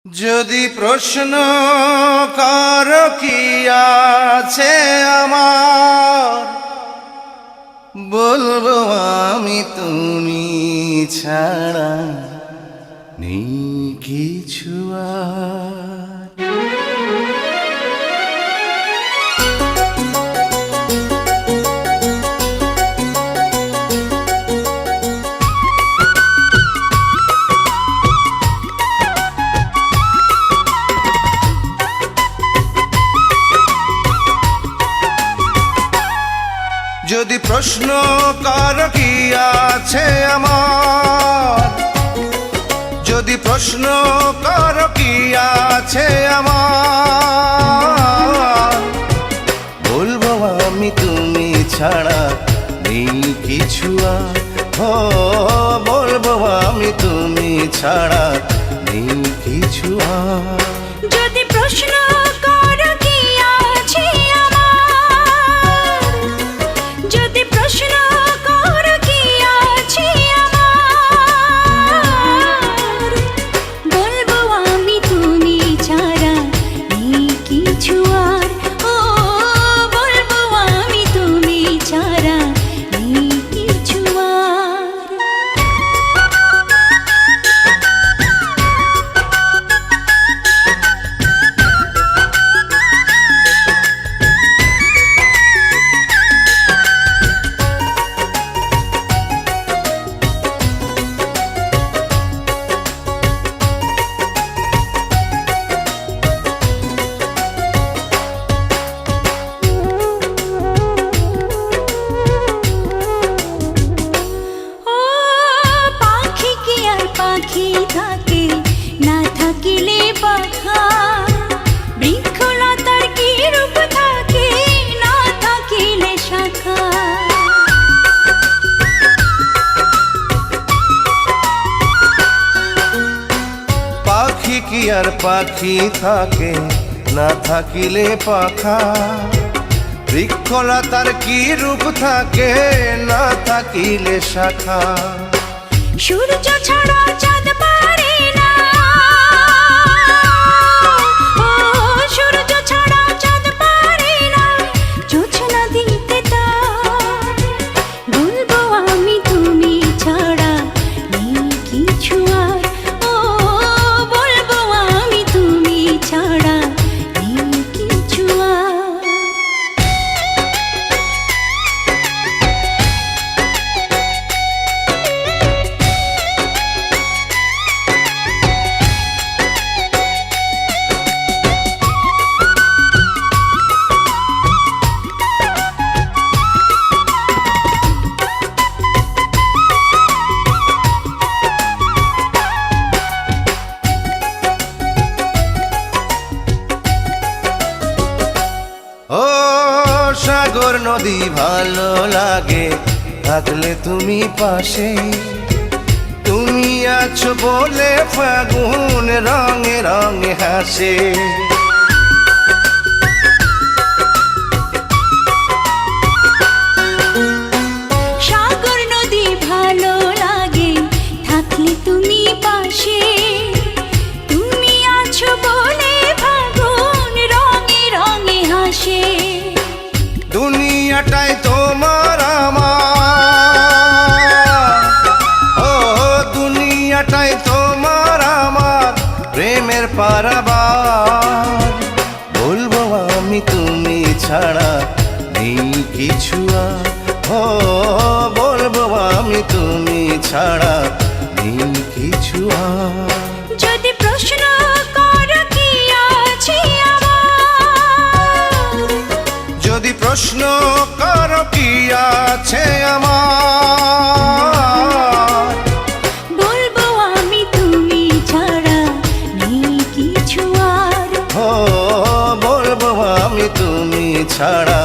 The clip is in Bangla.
যদি প্রশ্ন কর কি আছে আমার, বলবো আমি তুমি ছাড়া নেই কিছু আর। যদি প্রশ্ন কর কি আছে আমার, যদি প্রশ্ন কর কি আছে আমার, বলবো আমি তুমি ছাড়া নেই কিছু আর। ও বলবো আমি তুমি ছাড়া নেই কিছু আর। যদি প্রশ্ন করো কি আছে আমার, যদি প্রশ্ন করো কি আছে আমার, বলবো আমি তুমি ছাড়া নেই কিছু আর। ও বলবো আমি তুমি ছাড়া নেই কিছু আর। পাখি থাকে না থাকিলে পাখা, বৃক্ষলতার কি রূপ থাকে না থাকিলে শাখা। পাখি কি আর পাখি থাকে না থাকিলে পাখা, বৃক্ষলতার কি রূপ থাকে না থাকিলে শাখা। সূর্য ছাড়া চাঁদ পারে না, ও সূর্য ছাড়া চাঁদ পারে না, জোছনা দিতে তার। বলবো আমি তুমি ছাড়া নেই কিছু আর। ও বলবো আমি তুমি ছাড়া নেই কিছু আর। ও সাগর নদী ভালো লাগে থাকলে তুমি পাশে, তুমি আছো বলে ফাগুন রঙে রঙে হাসে। সাগর নদী ভালো লাগে থাকলে তুমি পাশে, তুমি আছো বলে ফাগুন রঙে রঙে হাসে। দুনিয়াটাই তোমার আমার, ও দুনিয়াটাই তোমার আমার প্রেমের পারাবার। বলবো আমি তুমি ছাড়া নেই কিছু আর। ও বলবো আমি তুমি ছাড়া নেই কিছু আর। যদি প্রশ্ন করো কি আছে আমার, যদি প্রশ্ন করো কি আছে আমার, বলবো আমি তুমি ছাড়া নেই কিছু আর। ও বলবো আমি তুমি ছাড়া